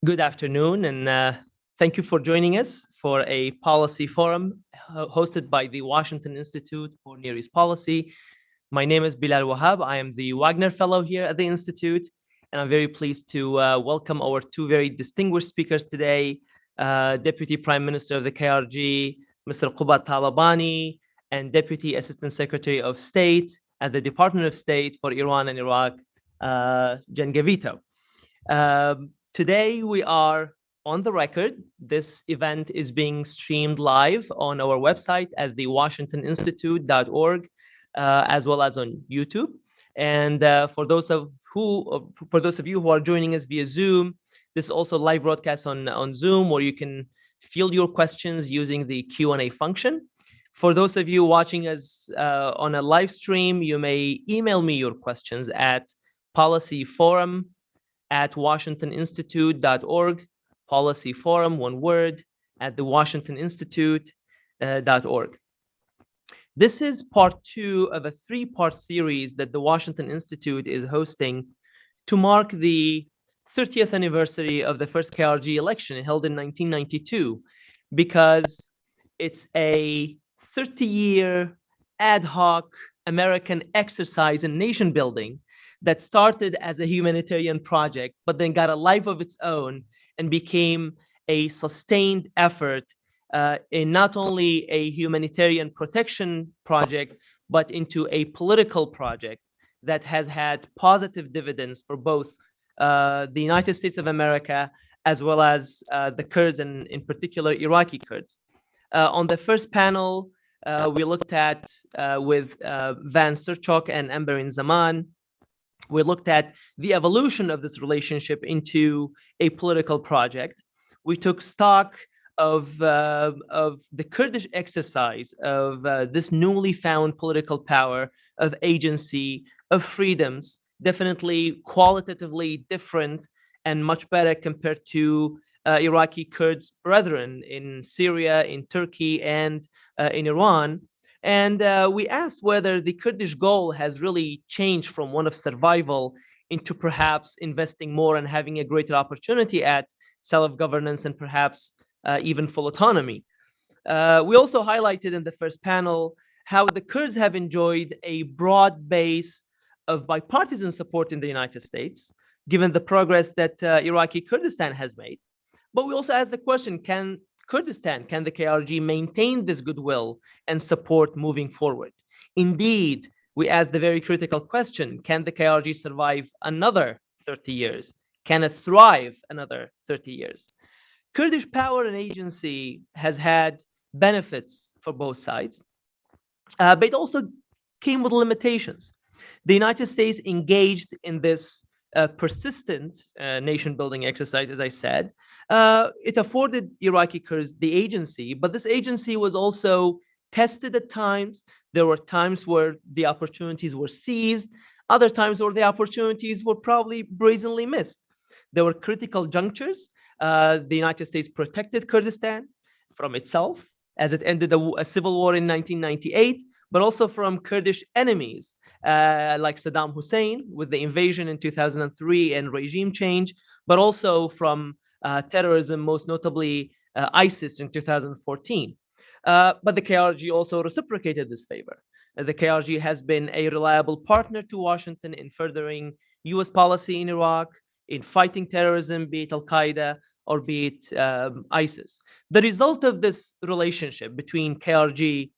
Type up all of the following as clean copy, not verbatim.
Good afternoon, and thank you for joining us for a policy forum hosted by the Washington Institute for Near East Policy. My name is Bilal Wahab. I am the Wagner Fellow here at the Institute, and I'm very pleased to welcome our two very distinguished speakers today, Deputy Prime Minister of the KRG, Mr. Qubad Talabani, and Deputy Assistant Secretary of State at the Department of State for Iran and Iraq, Jen Gavito. Today we are on the record. This event is being streamed live on our website at the washingtoninstitute.org, as well as on YouTube. And for those of you who are joining us via Zoom, this is also live broadcast on Zoom, where you can field your questions using the Q&A function. For those of you watching us on a live stream, you may email me your questions at policyforum@washingtoninstitute.org, policy forum, one word, at the washingtoninstitute.org. This is part 2 of a 3-part series that the Washington Institute is hosting to mark the 30th anniversary of the first KRG election held in 1992, because it's a 30-year ad hoc American exercise in nation building that started as a humanitarian project, but then got a life of its own and became a sustained effort in not only a humanitarian protection project, but into a political project that has had positive dividends for both the United States of America, as well as the Kurds, and in particular, Iraqi Kurds. On the first panel, we looked at, with Van Serchok and Amberin Zaman, we looked at the evolution of this relationship into a political project. We took stock of the Kurdish exercise of this newly found political power, of agency, of freedoms, definitely qualitatively different and much better compared to Iraqi Kurds brethren in Syria, in Turkey, and in Iran. And we asked whether the Kurdish goal has really changed from one of survival into perhaps investing more and having a greater opportunity at self-governance and perhaps even full autonomy. We also highlighted in the first panel how the Kurds have enjoyed a broad base of bipartisan support in the United States, given the progress that Iraqi Kurdistan has made. But we also asked the question, can the KRG maintain this goodwill and support moving forward? Indeed, we asked the very critical question, can the KRG survive another 30 years? Can it thrive another 30 years? Kurdish power and agency has had benefits for both sides, but it also came with limitations. The United States engaged in this persistent nation-building exercise, as I said. It afforded Iraqi Kurds the agency, but this agency was also tested at times. There were times where the opportunities were seized, other times where the opportunities were probably brazenly missed. There were critical junctures. The United States protected Kurdistan from itself as it ended a civil war in 1998, but also from Kurdish enemies like Saddam Hussein with the invasion in 2003 and regime change, but also from terrorism, most notably ISIS in 2014. But the KRG also reciprocated this favor. The KRG has been a reliable partner to Washington in furthering U.S. policy in Iraq, in fighting terrorism, be it Al-Qaeda or be it ISIS. The result of this relationship between KRG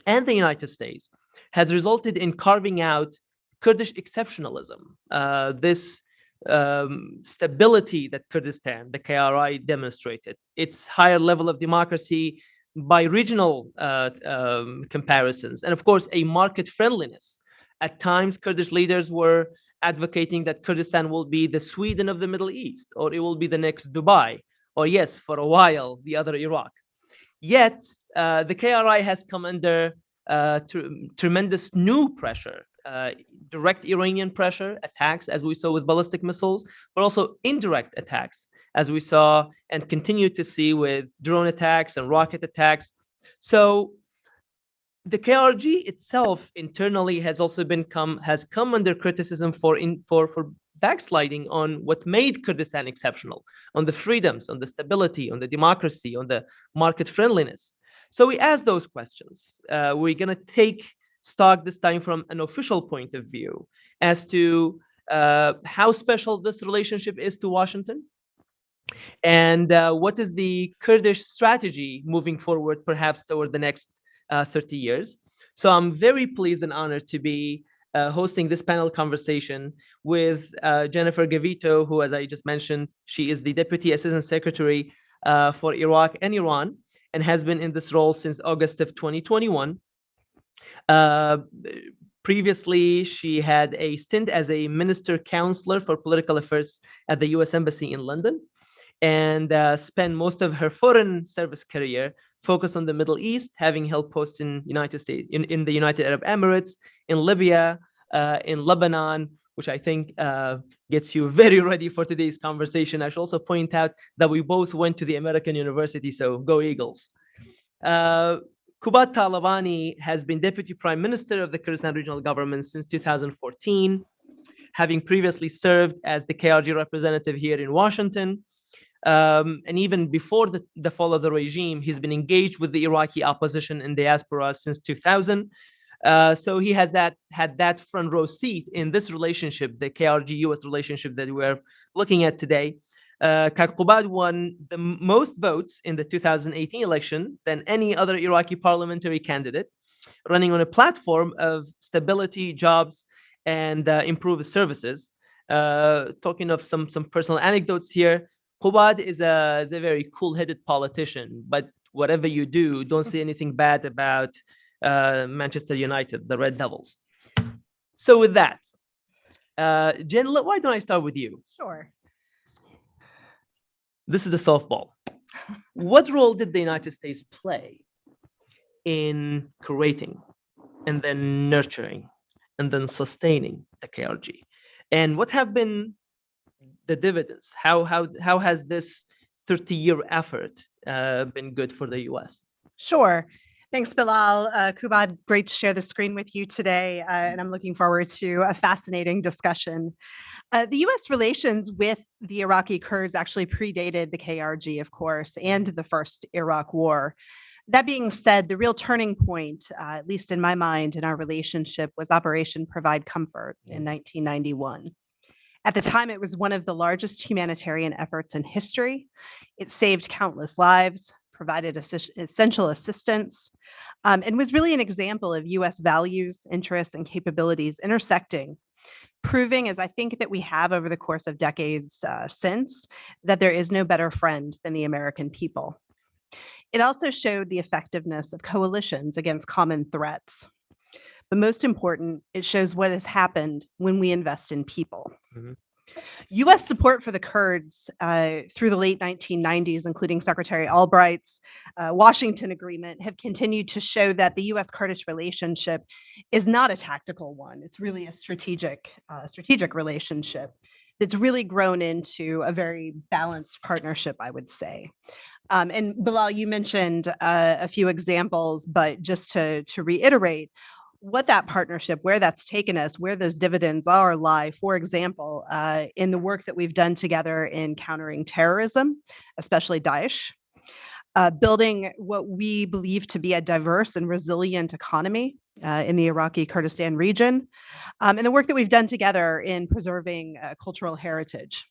and the United States has resulted in carving out Kurdish exceptionalism, this stability that Kurdistan, the KRI, demonstrated, its higher level of democracy by regional comparisons, and of course, a market friendliness. At times, Kurdish leaders were advocating that Kurdistan will be the Sweden of the Middle East, or it will be the next Dubai, or yes, for a while, the other Iraq. Yet, the KRI has come under tremendous new pressure, direct Iranian pressure, attacks, as we saw with ballistic missiles, but also indirect attacks, as we saw and continue to see with drone attacks and rocket attacks. So the KRG itself internally has also come under criticism for backsliding on what made Kurdistan exceptional, on the freedoms, on the stability, on the democracy, on the market friendliness. So we asked those questions. We're going to take stock this time from an official point of view as to how special this relationship is to Washington, and what is the Kurdish strategy moving forward, perhaps toward the next 30 years. So I'm very pleased and honored to be hosting this panel conversation with Jennifer Gavito, who, as I just mentioned, she is the Deputy Assistant Secretary for Iraq and Iran, and has been in this role since August of 2021. Previously, she had a stint as a Minister Counselor for Political Affairs at the U.S. Embassy in London, and spent most of her foreign service career focused on the Middle East, having held posts in United States, in the United Arab Emirates, in Libya, in Lebanon, which I think gets you very ready for today's conversation. I should also point out that we both went to the American University, so go Eagles. Qubad Talabani has been Deputy Prime Minister of the Kurdistan Regional Government since 2014, having previously served as the KRG representative here in Washington. And even before the fall of the regime, he's been engaged with the Iraqi opposition in diaspora since 2000. So he has had that front row seat in this relationship, the KRG-US relationship that we're looking at today. Qubad won the most votes in the 2018 election than any other Iraqi parliamentary candidate, running on a platform of stability, jobs, and improved services. Talking of some personal anecdotes here, Qubad is a very cool-headed politician, but whatever you do, don't say anything bad about Manchester United, the Red Devils. So with that, Jen, why don't I start with you? Sure. This is the softball. What role did the United States play in creating and then nurturing and then sustaining the KRG? And what have been the dividends? How has this 30-year effort been good for the U.S.? Sure. Thanks, Bilal. Qubad, great to share the screen with you today, and I'm looking forward to a fascinating discussion. The U.S. relations with the Iraqi Kurds actually predated the KRG, of course, and the first Iraq War. That being said, the real turning point, at least in my mind, in our relationship was Operation Provide Comfort in 1991. At the time, it was one of the largest humanitarian efforts in history. It saved countless lives, provided essential assistance, and was really an example of U.S. values, interests, and capabilities intersecting, proving, as I think that we have over the course of decades since, that there is no better friend than the American people. It also showed the effectiveness of coalitions against common threats. But most important, it shows what has happened when we invest in people. Mm-hmm. U.S. support for the Kurds through the late 1990s, including Secretary Albright's Washington Agreement, have continued to show that the U.S. Kurdish relationship is not a tactical one. It's really a strategic relationship that's really grown into a very balanced partnership, I would say. And Bilal, you mentioned a few examples, but just to reiterate, what that partnership, where that's taken us, where those dividends lie, for example, in the work that we've done together in countering terrorism, especially Daesh, building what we believe to be a diverse and resilient economy in the Iraqi Kurdistan region, and the work that we've done together in preserving cultural heritage.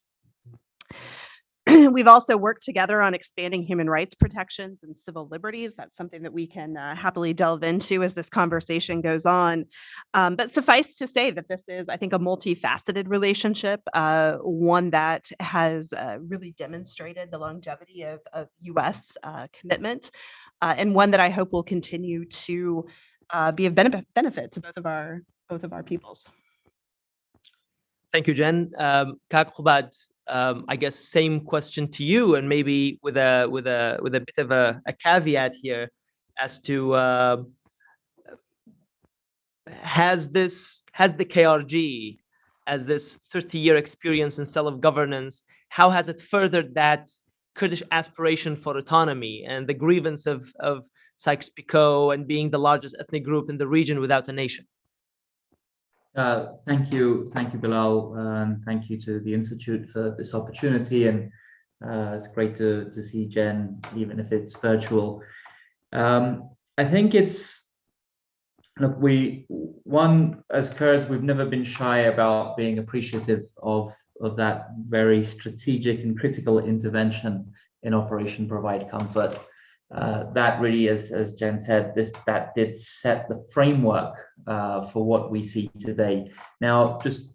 We've also worked together on expanding human rights protections and civil liberties. That's something that we can happily delve into as this conversation goes on. But suffice to say that this is, I think, a multifaceted relationship, one that has really demonstrated the longevity of U.S. commitment, and one that I hope will continue to be of benefit to both of our peoples. Thank you, Jen. Qubad, I guess same question to you, and maybe with a bit of a caveat here as to has the KRG, as this 30-year experience in self-governance, how has it furthered that Kurdish aspiration for autonomy and the grievance of Sykes-Picot and being the largest ethnic group in the region without a nation? Thank you, Bilal, and thank you to the Institute for this opportunity. And it's great to see Jen, even if it's virtual. I think it's, look, as Kurds, we've never been shy about being appreciative of that very strategic and critical intervention in Operation Provide Comfort. That really, as Jen said, that did set the framework for what we see today. Now, just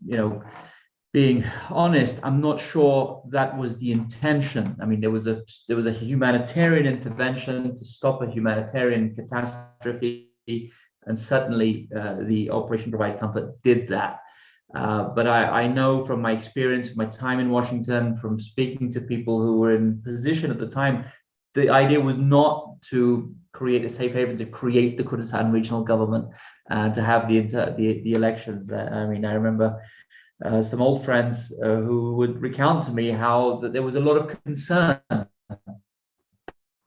being honest, I'm not sure that was the intention. I mean, there was a humanitarian intervention to stop a humanitarian catastrophe, and certainly the Operation Provide Comfort did that. But I know from my experience, my time in Washington, from speaking to people who were in position at the time, the idea was not to create a safe haven, to create the Kurdistan Regional Government, to have the elections. I mean, I remember some old friends who would recount to me how that there was a lot of concern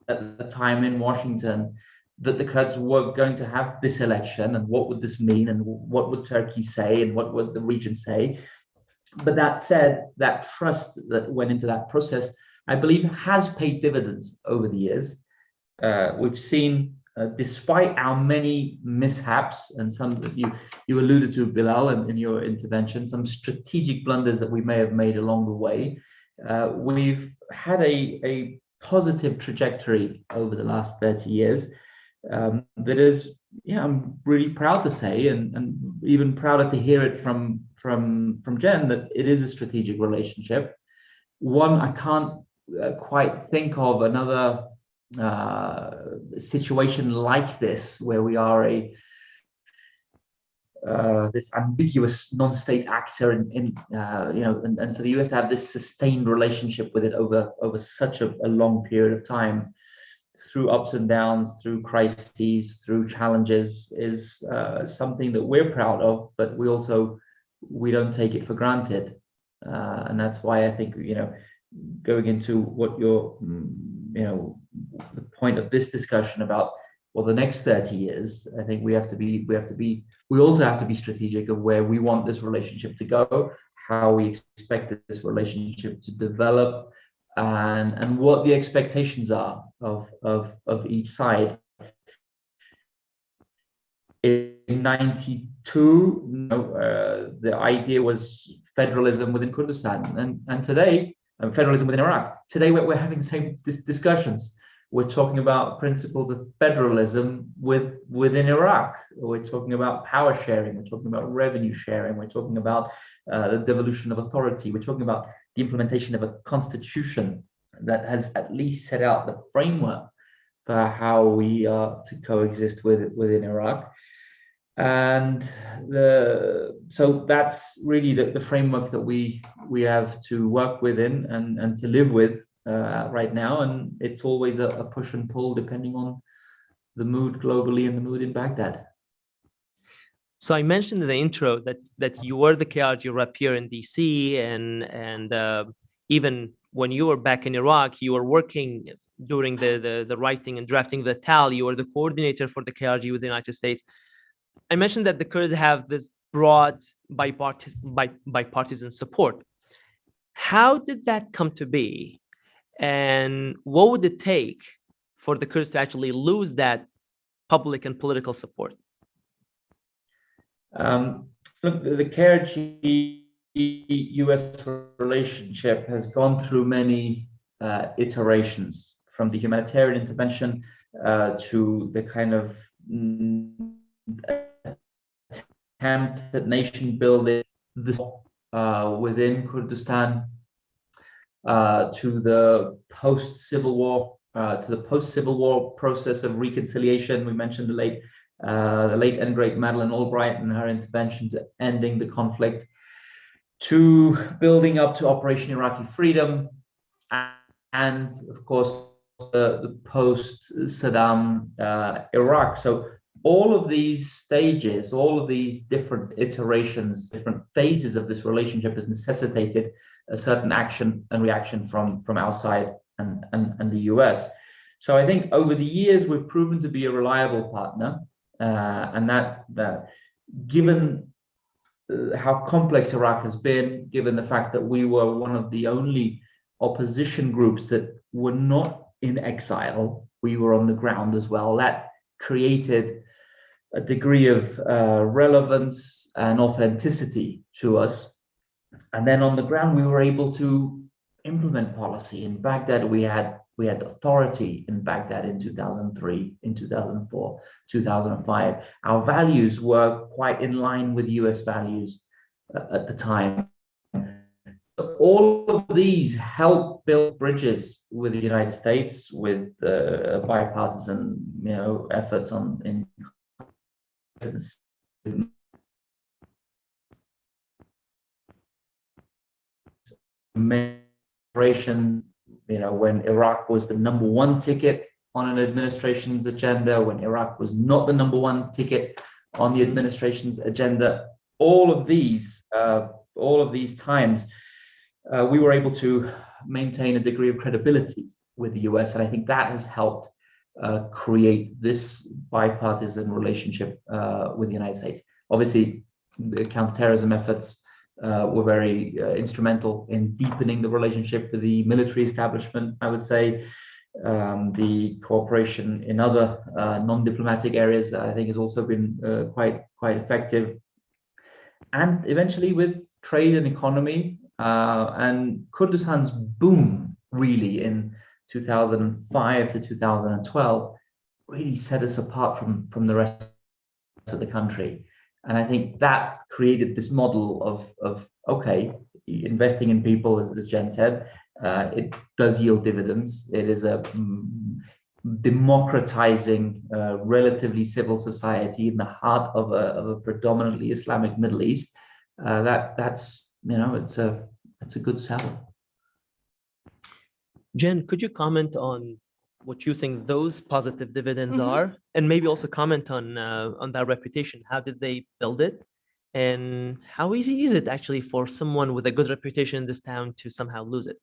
at the time in Washington that the Kurds were going to have this election, and what would this mean, and what would Turkey say, and what would the region say. But that said, that trust that went into that process, I believe, has paid dividends over the years. We've seen, despite our many mishaps, and some that you alluded to, Bilal, in your intervention, some strategic blunders that we may have made along the way, we've had a positive trajectory over the last 30 years. That is, I'm really proud to say, and even prouder to hear it from Jen, that it is a strategic relationship. One, I can't quite think of another situation like this, where we are this ambiguous non-state actor, and for the US to have this sustained relationship with it over such a long period of time, through ups and downs, through crises, through challenges, is something that we're proud of, but we don't take it for granted. And that's why I think, going into what the point of this discussion about, well, the next 30 years, I think we also have to be strategic of where we want this relationship to go, how we expect this relationship to develop, and what the expectations are of each side. In 92, the idea was federalism within Kurdistan, and today, federalism within Iraq. Today, we're having the same discussions. We're talking about principles of federalism within Iraq. We're talking about power sharing. We're talking about revenue sharing. We're talking about the devolution of authority. We're talking about the implementation of a constitution that has at least set out the framework for how we are to coexist within Iraq. And so that's really the framework that we have to work within and to live with right now. And it's always a push and pull depending on the mood globally and the mood in Baghdad. So I mentioned in the intro that you were the KRG rep here in DC, and even when you were back in Iraq, you were working during the writing and drafting the TAL. You were the coordinator for the KRG with the United States. I mentioned that the Kurds have this broad bipartisan support. How did that come to be? And what would it take for the Kurds to actually lose that public and political support? Look, the KRG US relationship has gone through many iterations, from the humanitarian intervention to the kind of attempt at nation building within Kurdistan, to the post-civil war process of reconciliation. We mentioned the late and great Madeleine Albright and her intervention to ending the conflict, to building up to Operation Iraqi Freedom, and of course the post-Saddam Iraq. So all of these stages, all of these different iterations, different phases of this relationship has necessitated a certain action and reaction from our side and the US. So I think over the years we've proven to be a reliable partner, and that given how complex Iraq has been, given the fact that we were one of the only opposition groups that were not in exile. We were on the ground as well. That created a degree of relevance and authenticity to us. And then on the ground, we were able to implement policy. In Baghdad, we had authority in Baghdad in 2003, in 2004, 2005. Our values were quite in line with US values at the time. So all of these help build bridges with the United States, with bipartisan, efforts in migration. When Iraq was the number one ticket on an administration's agenda, when Iraq was not the number one ticket on the administration's agenda, all of these times, we were able to maintain a degree of credibility with the US, and I think that has helped create this bipartisan relationship with the United States. Obviously, the counterterrorism efforts were very instrumental in deepening the relationship with the military establishment, I would say. The cooperation in other non-diplomatic areas, I think, has also been quite effective. And eventually with trade and economy, and Kurdistan's boom, really, in 2005 to 2012, really set us apart from the rest of the country. And I think that created this model of okay, investing in people, as Jen said, it does yield dividends. It is a democratizing, relatively civil society in the heart of a predominantly Islamic Middle East. That's it's a good sell. Jen, could you comment on what you think those positive dividends are, and maybe also comment on that reputation? How did they build it, and how easy is it actually for someone with a good reputation in this town to somehow lose it?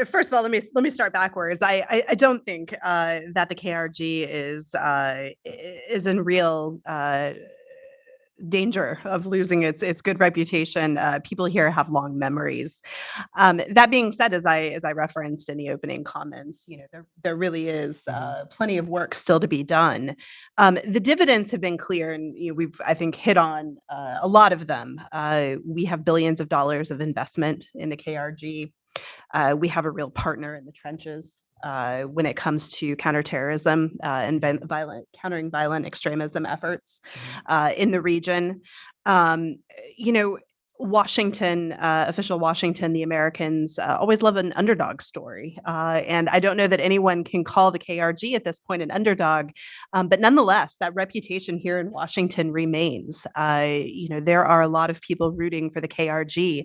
First of all, let me start backwards. I don't think that the KRG is in real danger of losing its good reputation. People here have long memories. That being said, as I referenced in the opening comments, there really is plenty of work still to be done. The dividends have been clear, and we've, I think, hit on a lot of them. We have billions of dollars of investment in the KRG. We have a real partner in the trenches when it comes to counterterrorism and countering violent extremism efforts in the region. Washington, official Washington, the Americans always love an underdog story. And I don't know that anyone can call the KRG at this point an underdog, but nonetheless, that reputation here in Washington remains. There are a lot of people rooting for the KRG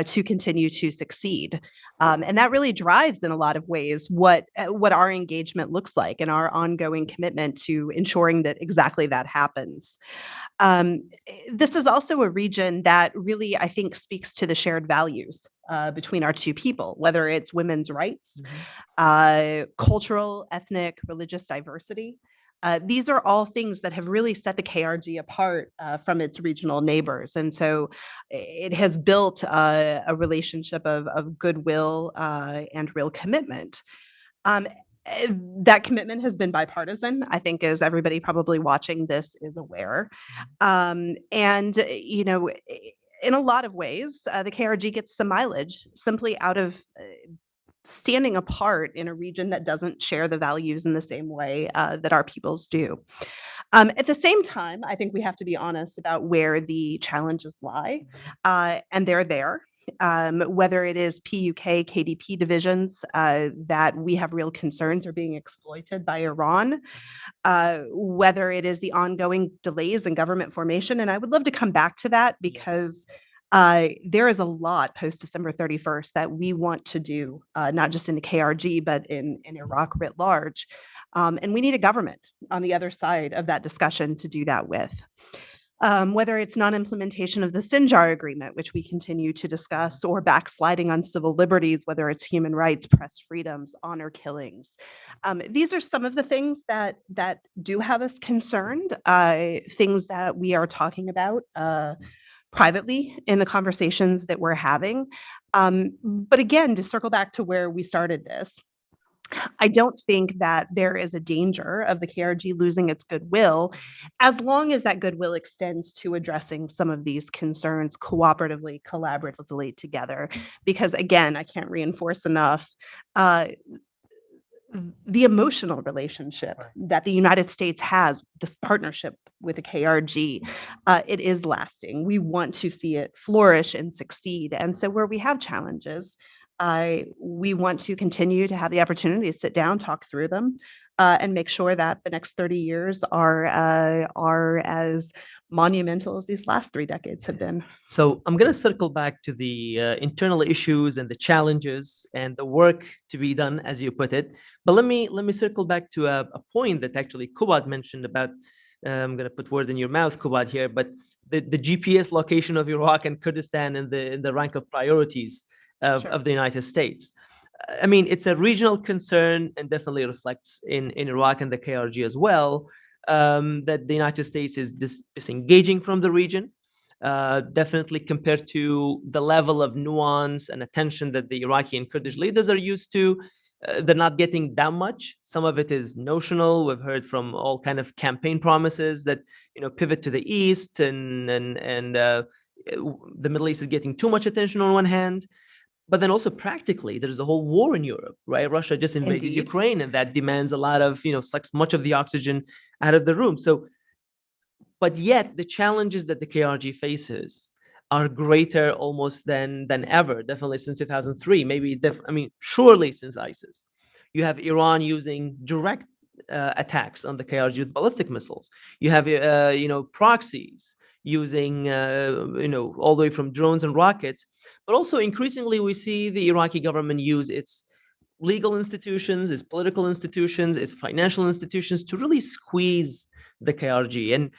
to continue to succeed. And that really drives in a lot of ways what our engagement looks like and our ongoing commitment to ensuring that exactly that happens. This is also a region that really, I think, speaks to the shared values between our two people, whether it's women's rights, cultural, ethnic, religious diversity. These are all things that have really set the KRG apart from its regional neighbors. And so it has built a relationship of goodwill and real commitment. That commitment has been bipartisan, I think, as everybody probably watching this is aware. In a lot of ways, the KRG gets some mileage simply out of standing apart in a region that doesn't share the values in the same way that our peoples do. At the same time, I think we have to be honest about where the challenges lie, and they're there. Whether it is PUK, KDP divisions that we have real concerns are being exploited by Iran, whether it is the ongoing delays in government formation. And I would love to come back to that because there is a lot post December 31st that we want to do, not just in the KRG, but in Iraq writ large. And we need a government on the other side of that discussion to do that with. whether it's non-implementation of the Sinjar Agreement, which we continue to discuss, or backsliding on civil liberties, whether it's human rights, press freedoms, honor killings. These are some of the things that do have us concerned, things that we are talking about privately in the conversations that we're having. But again, to circle back to where we started this, I don't think that there is a danger of the KRG losing its goodwill as long as that goodwill extends to addressing some of these concerns cooperatively, collaboratively together. Because again, I can't reinforce enough the emotional relationship that the United States has, this partnership with the KRG, it is lasting. We want to see it flourish and succeed. And so where we have challenges, we want to continue to have the opportunity to sit down, talk through them, and make sure that the next 30 years are as monumental as these last 3 decades have been. So I'm going to circle back to the internal issues and the challenges and the work to be done, as you put it. But let me circle back to a point that actually Qubad mentioned about. I'm going to put word in your mouth, Qubad, here, but the GPS location of Iraq and Kurdistan in the rank of priorities of the United States. I mean, it's a regional concern and definitely reflects in Iraq and the KRG as well. That the United States is disengaging from the region, definitely compared to the level of nuance and attention that the Iraqi and Kurdish leaders are used to. They're not getting that much. Some of it is notional. We've heard from all kind of campaign promises that pivot to the east, and the Middle East is getting too much attention on one hand. But then also practically, there's a whole war in Europe, right? Russia just invaded Ukraine, and that demands a lot of, sucks much of the oxygen out of the room. So, but yet the challenges that the KRG faces are greater almost than ever, definitely since 2003, maybe, surely since ISIS. You have Iran using direct attacks on the KRG with ballistic missiles. You have, proxies using, all the way from drones and rockets. But also increasingly, we see the Iraqi government use its legal institutions, its political institutions, its financial institutions to really squeeze the KRG. And,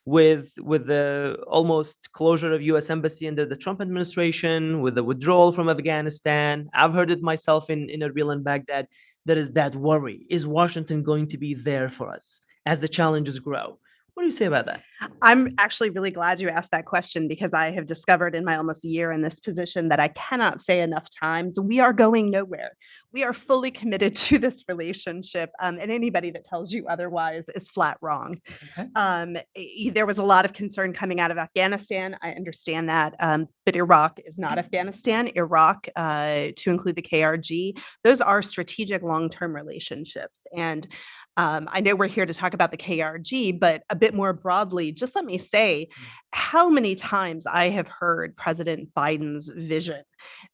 with the almost closure of U.S. embassy under the Trump administration, with the withdrawal from Afghanistan, I've heard it myself in Erbil and Baghdad, there is that worry. Is Washington going to be there for us as the challenges grow? What do you say about that? I'm actually really glad you asked that question, because I have discovered in my almost a year in this position that I cannot say enough times, we are going nowhere. We are fully committed to this relationship, and anybody that tells you otherwise is flat wrong. Okay. There was a lot of concern coming out of Afghanistan. I understand that, but Iraq is not Afghanistan. Iraq, to include the KRG, those are strategic long-term relationships. And I know we're here to talk about the KRG, but a bit more broadly, just let me say how many times I have heard President Biden's vision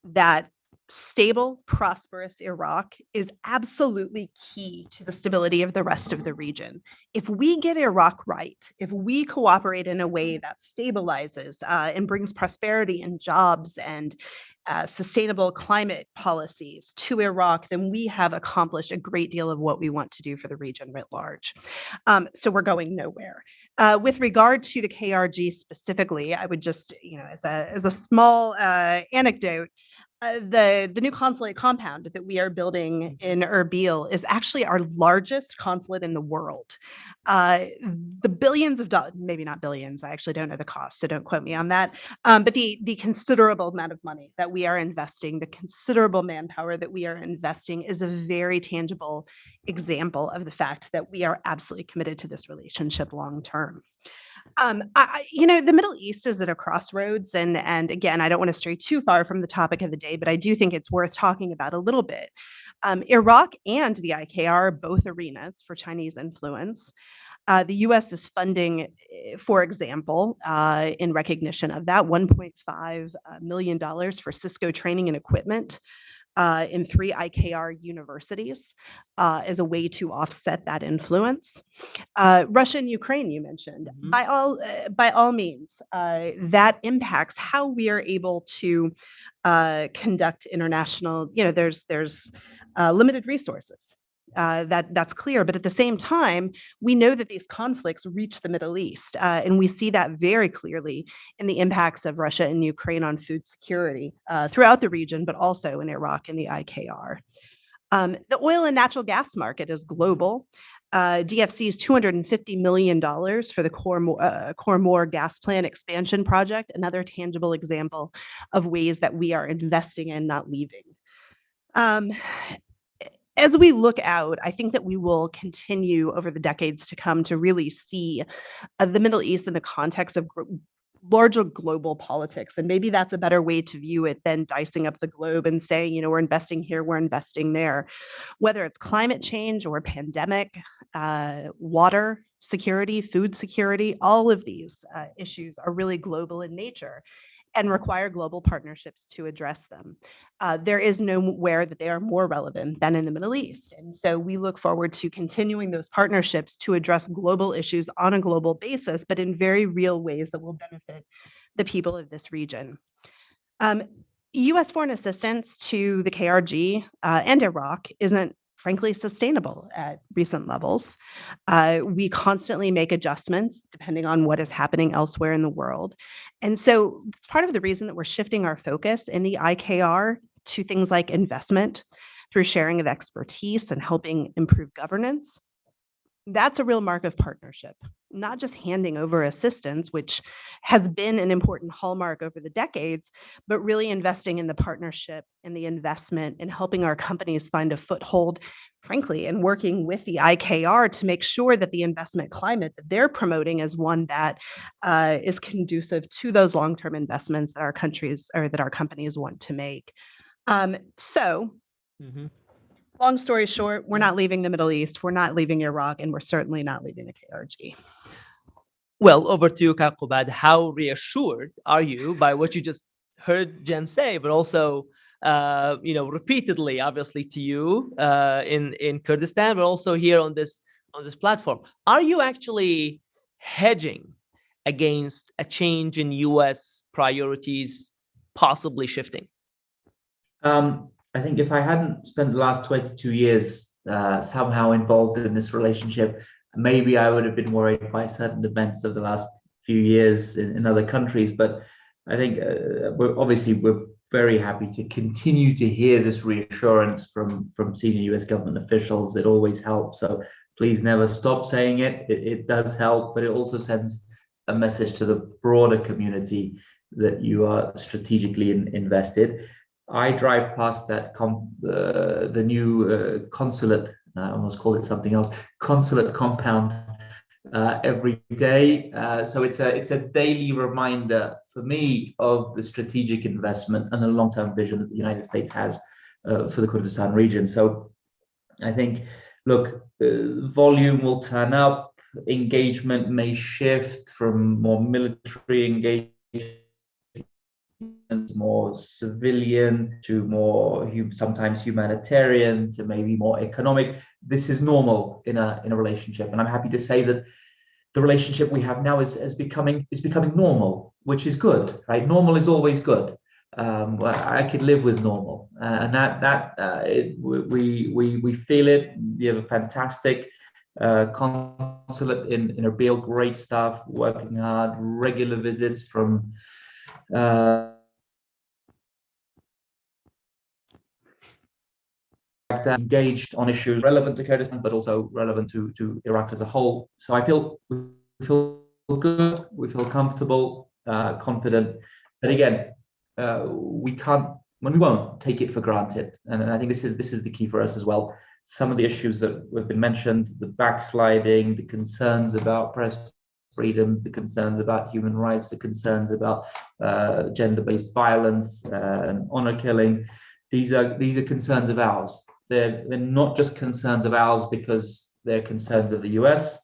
that stable, prosperous Iraq is absolutely key to the stability of the rest of the region. If we get Iraq right, if we cooperate in a way that stabilizes and brings prosperity and jobs and sustainable climate policies to Iraq, then we have accomplished a great deal of what we want to do for the region writ large. So we're going nowhere. With regard to the KRG specifically, I would just, as a small anecdote, the new consulate compound that we are building in Erbil is actually our largest consulate in the world. The billions of dollars, maybe not billions, I actually don't know the cost, so don't quote me on that. But the considerable amount of money that we are investing, the considerable manpower that we are investing is a very tangible example of the fact that we are absolutely committed to this relationship long term. The Middle East is at a crossroads, and again, I don't want to stray too far from the topic of the day, but I do think it's worth talking about a little bit. Iraq and the IKR are both arenas for Chinese influence. The U.S. is funding, for example, in recognition of that, $1.5 million for Cisco training and equipment in 3 IKR universities as a way to offset that influence. Russia and Ukraine, you mentioned. Mm-hmm. By all means, that impacts how we are able to conduct international. There's limited resources That's clear. But at the same time, we know that these conflicts reach the Middle East. And we see that very clearly in the impacts of Russia and Ukraine on food security throughout the region, but also in Iraq and the IKR. The oil and natural gas market is global. DFC's $250 million for the Khor gas plant expansion project, another tangible example of ways that we are investing in, not leaving. As we look out, I think that we will continue over the decades to come to really see the Middle East in the context of larger global politics. And maybe that's a better way to view it than dicing up the globe and saying, you know, we're investing here, we're investing there. Whether it's climate change or pandemic, water security, food security, all of these issues are really global in nature and require global partnerships to address them. There is nowhere that they are more relevant than in the Middle East. And so we look forward to continuing those partnerships to address global issues on a global basis, but in very real ways that will benefit the people of this region. U.S. foreign assistance to the KRG and Iraq isn't frankly sustainable at recent levels. We constantly make adjustments depending on what is happening elsewhere in the world. And so it's part of the reason that we're shifting our focus in the IKR to things like investment through sharing of expertise and helping improve governance. That's a real mark of partnership, not just handing over assistance, which has been an important hallmark over the decades, but really investing in the partnership and the investment and helping our companies find a foothold, frankly, and working with the IKR to make sure that the investment climate that they're promoting is one that is conducive to those long-term investments that our countries or that our companies want to make. Long story short, we're not leaving the Middle East, we're not leaving Iraq, and we're certainly not leaving the KRG. Well, over to you, Qubad. How reassured are you by what you just heard Jen say, but also, repeatedly, obviously, to you in Kurdistan, but also here on this platform? Are you actually hedging against a change in U.S. priorities possibly shifting? I think if I hadn't spent the last 22 years somehow involved in this relationship, maybe I would have been worried by certain events of the last few years in other countries. But I think we're very happy to continue to hear this reassurance from senior U.S. government officials. It always helps. So please never stop saying it. It does help, but it also sends a message to the broader community that you are strategically invested. I drive past that the new consulate, I almost call it something else, consulate compound every day. So it's a daily reminder for me of the strategic investment and the long-term vision that the United States has for the Kurdistan region. So I think, look, volume will turn up, engagement may shift from more military engagement, more civilian to more sometimes humanitarian to maybe more economic. This is normal in a relationship, and I'm happy to say that the relationship we have now is becoming normal, which is good, right? Normal is always good. I could live with normal, and we feel it. We have a fantastic consulate in Erbil, great staff working hard, regular visits from engaged on issues relevant to Kurdistan, but also relevant to Iraq as a whole. So we feel good, we feel comfortable, confident. But again, we won't take it for granted. And I think this is the key for us as well. Some of the issues that have been mentioned, the backsliding, the concerns about press freedom, the concerns about human rights, the concerns about gender-based violence and honor killing. These are concerns of ours. They're not just concerns of ours because they're concerns of the US.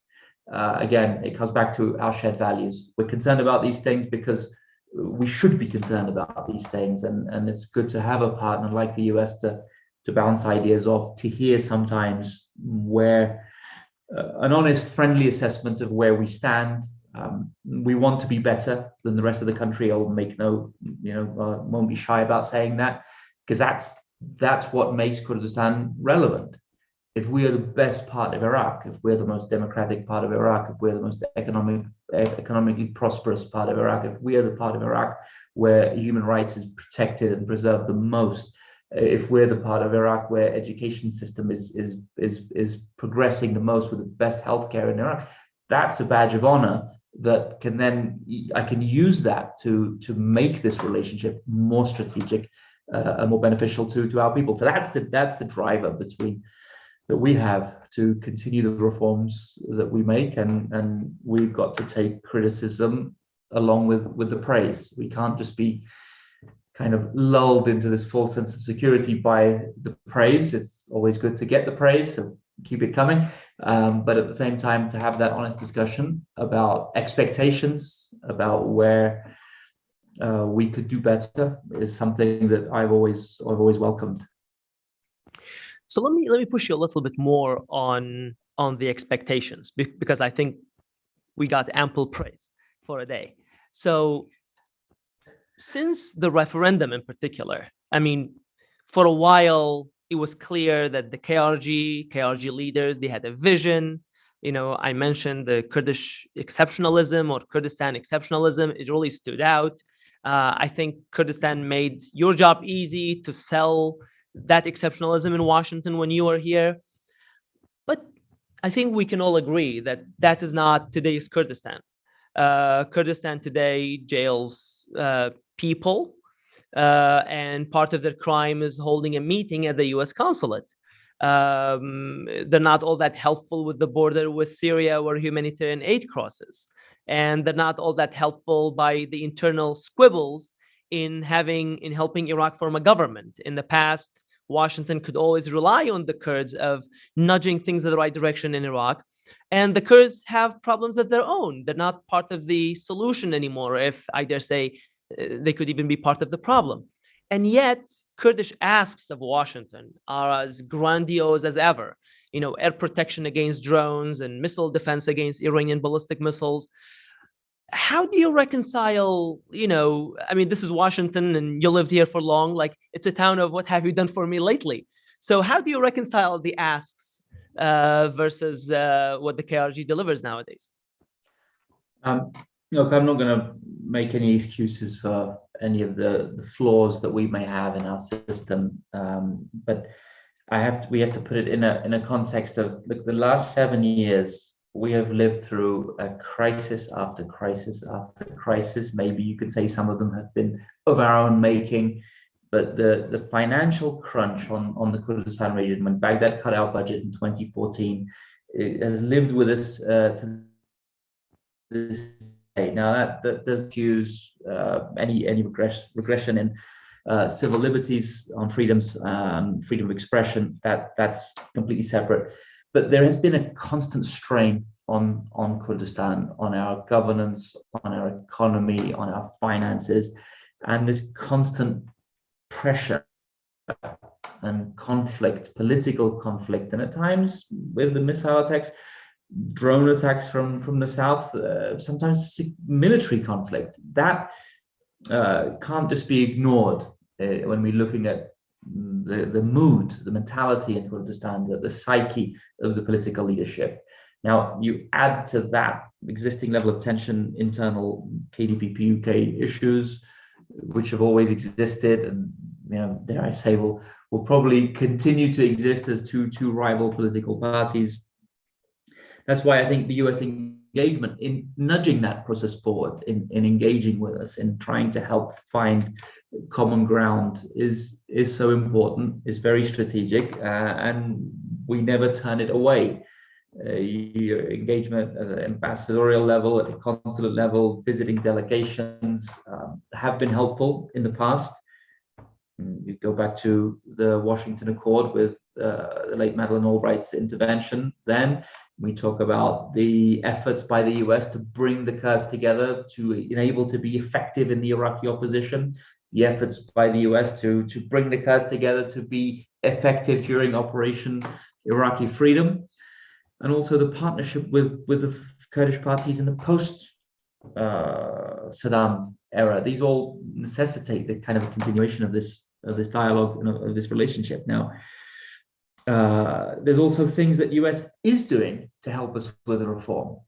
Again, it comes back to our shared values. We're concerned about these things because we should be concerned about these things, and it's good to have a partner like the US to bounce ideas off, to hear sometimes where an honest, friendly assessment of where we stand. We want to be better than the rest of the country. I'll make won't be shy about saying that, because that's what makes Kurdistan relevant. if we are the best part of Iraq, if we're the most democratic part of Iraq, if we're the most economically prosperous part of Iraq, if we are the part of Iraq where human rights is protected and preserved the most, if we're the part of Iraq where education system is progressing the most with the best healthcare in Iraq, that's a badge of honor that can then, I can use that to make this relationship more strategic and more beneficial to our people. So that's the driver that we have to continue the reforms that we make, and we've got to take criticism along with the praise. We can't just be kind of lulled into this false sense of security by the praise. It's always good to get the praise, so keep it coming. But at the same time, to have that honest discussion about expectations, about where we could do better, is something that I've always welcomed. So let me push you a little bit more on the expectations, because I think we got ample praise for a day. So since the referendum in particular, I mean, for a while, it was clear that the KRG leaders, they had a vision. You know, I mentioned the Kurdish exceptionalism or Kurdistan exceptionalism. It really stood out. I think Kurdistan made your job easy to sell that exceptionalism in Washington when you were here. But I think we can all agree that that is not today's Kurdistan. Kurdistan today jails people, and part of their crime is holding a meeting at the U.S. consulate. They're not all that helpful with the border with Syria, where humanitarian aid crosses, and they're not all that helpful by the internal squabbles in helping Iraq form a government. In the past, Washington could always rely on the Kurds of nudging things in the right direction in Iraq. And the Kurds have problems of their own. They're not part of the solution anymore, if I dare say they could even be part of the problem. And yet, Kurdish asks of Washington are as grandiose as ever. You know, air protection against drones and missile defense against Iranian ballistic missiles. How do you reconcile, you know, I mean, this is Washington and you lived here for long, like it's a town of what have you done for me lately? So how do you reconcile the asks versus what the KRG delivers nowadays? Look, I'm not going to make any excuses for any of the flaws that we may have in our system, but we have to put it in a context of the last 7 years. We have lived through a crisis after crisis after crisis. Maybe you could say some of them have been of our own making, but the financial crunch on the Kurdistan region, when Baghdad cut our budget in 2014, it has lived with us to this day. Now that does accuse any regression in civil liberties, on freedoms, freedom of expression. That's completely separate. But there has been a constant strain on Kurdistan, on our governance, on our economy, on our finances, and this constant pressure and conflict, political conflict, and at times with the missile attacks, drone attacks from the south, sometimes military conflict. That can't just be ignored when we're looking at the mood, the mentality in Kurdistan, the psyche of the political leadership. Now, you add to that existing level of tension, internal KDP-PUK issues, which have always existed, and dare I say, will probably continue to exist as two rival political parties. That's why I think the US engagement in nudging that process forward, in engaging with us, in trying to help find common ground is so important, is very strategic, and we never turn it away. Your engagement at an ambassadorial level, at a consulate level, visiting delegations have been helpful in the past. You go back to the Washington Accord with the late Madeleine Albright's intervention. Then we talk about the efforts by the US to bring the Kurds together, to enable to be effective in the Iraqi opposition. The efforts by the US to bring the Kurds together to be effective during Operation Iraqi Freedom. And also the partnership with the Kurdish parties in the post-Saddam era. These all necessitate the kind of a continuation of this dialogue, of this relationship. Now, there's also things that US is doing to help us with the reform.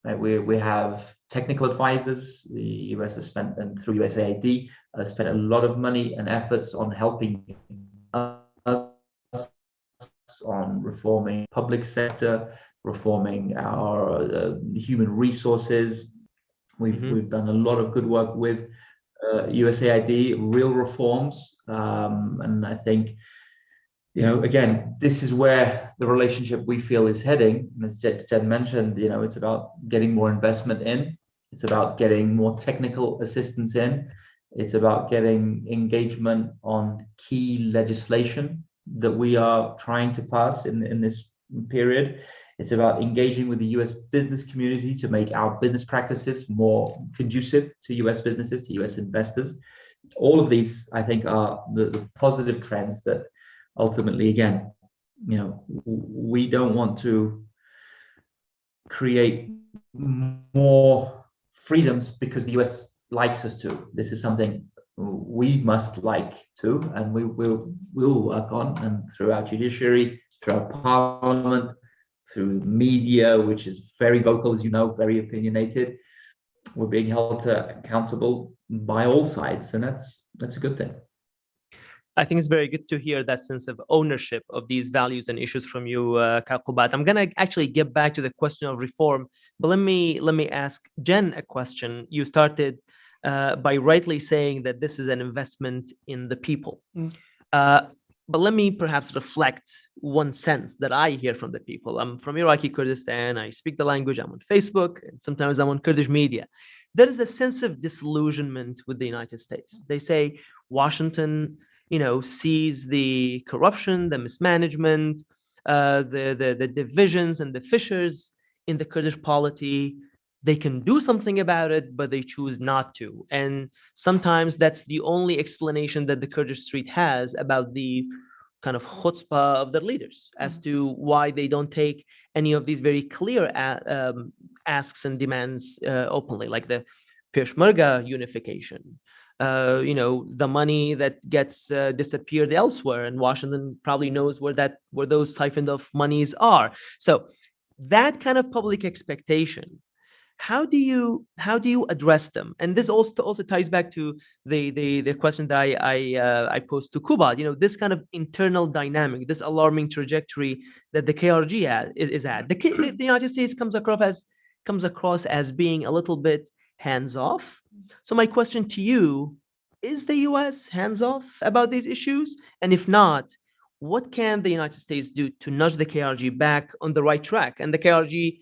Right? We have technical advisors. The US has spent, and through USAID, spent a lot of money and efforts on helping us on reforming public sector, reforming our human resources. We've done a lot of good work with USAID, real reforms, and I think, again, this is where the relationship we feel is heading. And as Jen mentioned, it's about getting more investment in. It's about getting more technical assistance in. It's about getting engagement on key legislation that we are trying to pass in this period. It's about engaging with the US business community to make our business practices more conducive to US businesses, to US investors. All of these, I think, are the positive trends that ultimately, again, we don't want to create more freedoms because the US likes us to. This is something we must like to, and we will work on, and through our judiciary, through our parliament, through media, which is very vocal, as you know, very opinionated. We're being held accountable by all sides, and that's a good thing. I think it's very good to hear that sense of ownership of these values and issues from you, Qubad. I'm going to actually get back to the question of reform, but let me ask Jen a question. You started by rightly saying that this is an investment in the people. But let me perhaps reflect one sense that I hear from the people. I'm from Iraqi Kurdistan. I speak the language. I'm on Facebook, and sometimes I'm on Kurdish media. There is a sense of disillusionment with the United States. They say Washington, sees the corruption, the mismanagement, the divisions and the fissures in the Kurdish polity. They can do something about it, but they choose not to. And sometimes that's the only explanation that the Kurdish street has about the kind of chutzpah of their leaders as to why they don't take any of these very clear asks and demands openly, like the Peshmerga unification. The money that gets disappeared elsewhere, and Washington probably knows where those siphoned off monies are. So that kind of public expectation, how do you address them? And this also ties back to the question that I posed to Qubad. This kind of internal dynamic, this alarming trajectory that the KRG is at. The United States comes across as being a little bit hands-off. So my question to you, is the US hands-off about these issues? And if not, what can the United States do to nudge the KRG back on the right track? And the KRG,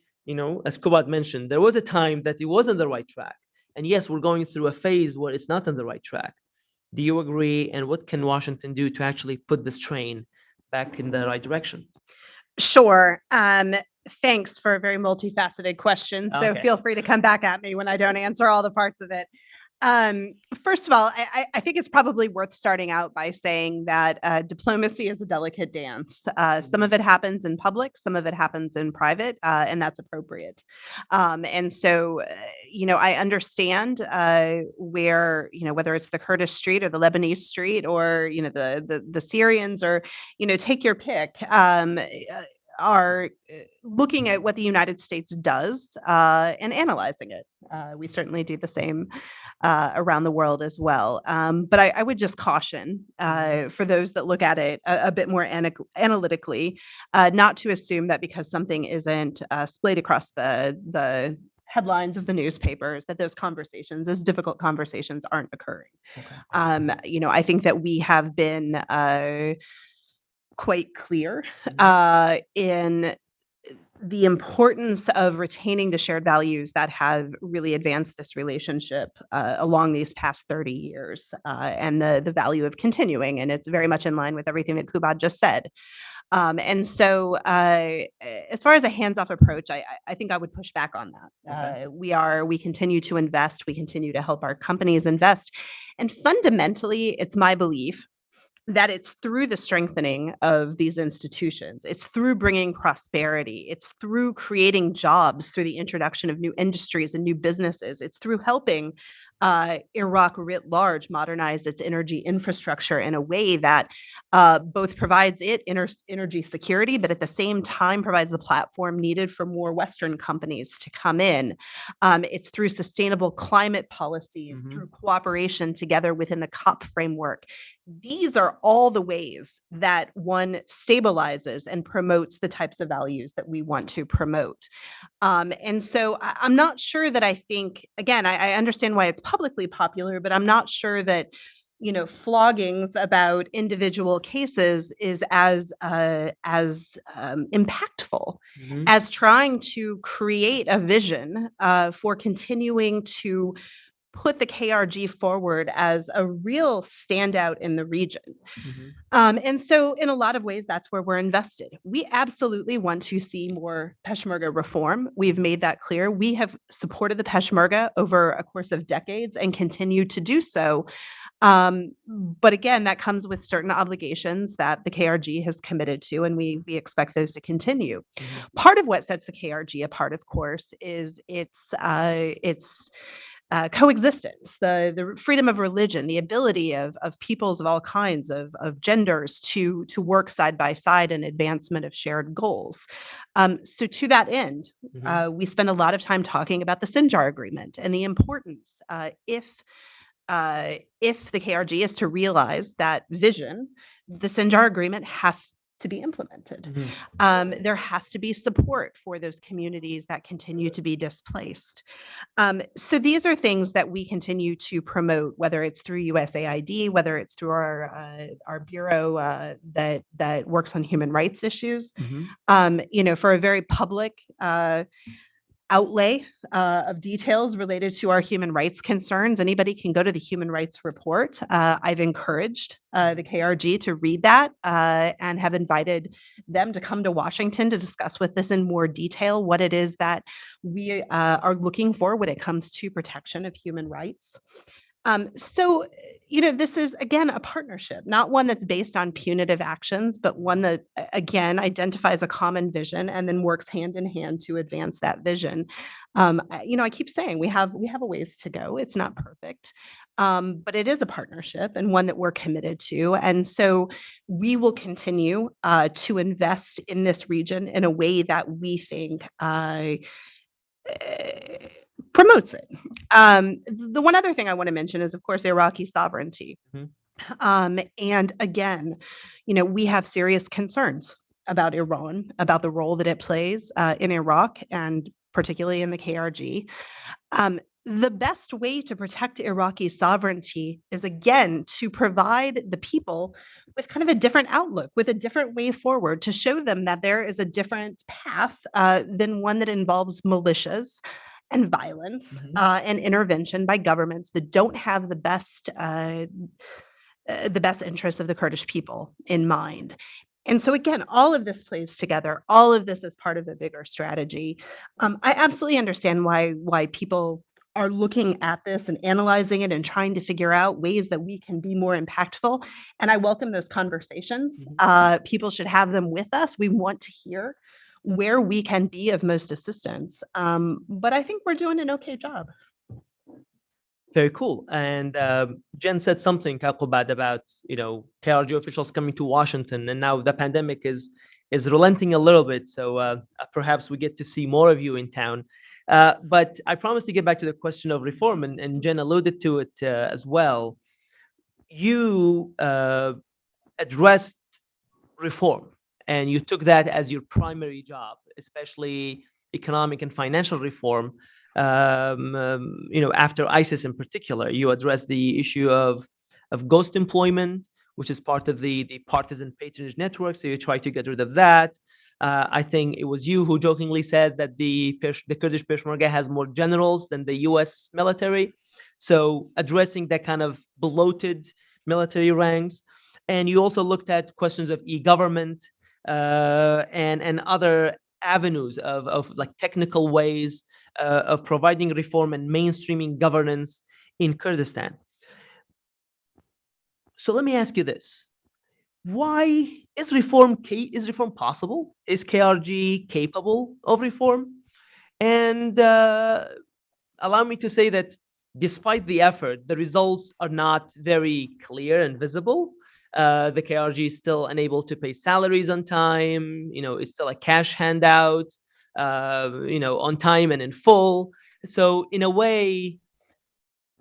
as Qubad mentioned, there was a time that it was on the right track. And yes, we're going through a phase where it's not on the right track. Do you agree? And what can Washington do to actually put this train back in the right direction? Sure. Thanks for a very multifaceted question. So feel free to come back at me when I don't answer all the parts of it. First of all, I think it's probably worth starting out by saying that diplomacy is a delicate dance. Some of it happens in public, some of it happens in private, and that's appropriate. And so, I understand where, whether it's the Kurdish street or the Lebanese street or, the Syrians or, take your pick, are looking at what the United States does and analyzing it. We certainly do the same around the world as well. But I would just caution for those that look at it a bit more analytically, not to assume that because something isn't splayed across the headlines of the newspapers, that those conversations, those difficult conversations, aren't occurring. Okay. I think that we have been quite clear in the importance of retaining the shared values that have really advanced this relationship along these past 30 years and the value of continuing. And it's very much in line with everything that Qubad just said. And so as far as a hands-off approach, I think I would push back on that. Okay. We continue to invest, we continue to help our companies invest. And fundamentally, it's my belief that it's through the strengthening of these institutions. It's through bringing prosperity. It's through creating jobs through the introduction of new industries and new businesses. It's through helping Iraq writ large modernized its energy infrastructure in a way that both provides it energy security, but at the same time provides the platform needed for more Western companies to come in. It's through sustainable climate policies, through cooperation together within the COP framework. These are all the ways that one stabilizes and promotes the types of values that we want to promote. And so I'm not sure that I think, again, I understand why it's publicly popular, but I'm not sure that, floggings about individual cases is as impactful as trying to create a vision for continuing to put the KRG forward as a real standout in the region. And so in a lot of ways, that's where we're invested. We absolutely want to see more Peshmerga reform. We've made that clear. We have supported the Peshmerga over a course of decades and continue to do so. But again, that comes with certain obligations that the KRG has committed to, and we expect those to continue. Part of what sets the KRG apart, of course, is its coexistence, the freedom of religion, the ability of peoples of all kinds of genders to work side by side in advancement of shared goals. So to that end, we spend a lot of time talking about the Sinjar Agreement and the importance if the KRG is to realize that vision, the Sinjar Agreement has to be implemented. There has to be support for those communities that continue to be displaced. So these are things that we continue to promote, whether it's through USAID, whether it's through our bureau that works on human rights issues. For a very public outlay of details related to our human rights concerns. Anybody can go to the Human Rights Report. I've encouraged the KRG to read that and have invited them to come to Washington to discuss with us in more detail what it is that we are looking for when it comes to protection of human rights. So, this is, again, a partnership, not one that's based on punitive actions, but one that, again, identifies a common vision and then works hand in hand to advance that vision. I keep saying we have a ways to go. It's not perfect, but it is a partnership and one that we're committed to. And so we will continue to invest in this region in a way that we think promotes it. The one other thing I want to mention is, of course, Iraqi sovereignty. And again, we have serious concerns about Iran, about the role that it plays in Iraq and particularly in the KRG. The best way to protect Iraqi sovereignty is, again, to provide the people with kind of a different outlook, with a different way forward, to show them that there is a different path than one that involves militias and violence and intervention by governments that don't have the best interests of the Kurdish people in mind. And so again, all of this plays together. All of this is part of a bigger strategy. I absolutely understand why people are looking at this and analyzing it and trying to figure out ways that we can be more impactful. And I welcome those conversations. People should have them with us. We want to hear where we can be of most assistance. But I think we're doing an okay job. Very cool. And Jen said something, Qubad, about KRG officials coming to Washington, and now the pandemic is relenting a little bit. So perhaps we get to see more of you in town. But I promise to get back to the question of reform, and Jen alluded to it as well. You addressed reform, and you took that as your primary job, especially economic and financial reform. After ISIS in particular, you addressed the issue of ghost employment, which is part of the partisan patronage network. So you try to get rid of that. I think it was you who jokingly said that the Kurdish Peshmerga has more generals than the U.S. military. So addressing that kind of bloated military ranks. And you also looked at questions of e-government and other avenues of like technical ways of providing reform and mainstreaming governance in Kurdistan. So let me ask you this. Why is reform possible? Is KRG capable of reform? And allow me to say that despite the effort, the results are not very clear and visible. The KRG is still unable to pay salaries on time. It's still a cash handout, on time and in full. So in a way,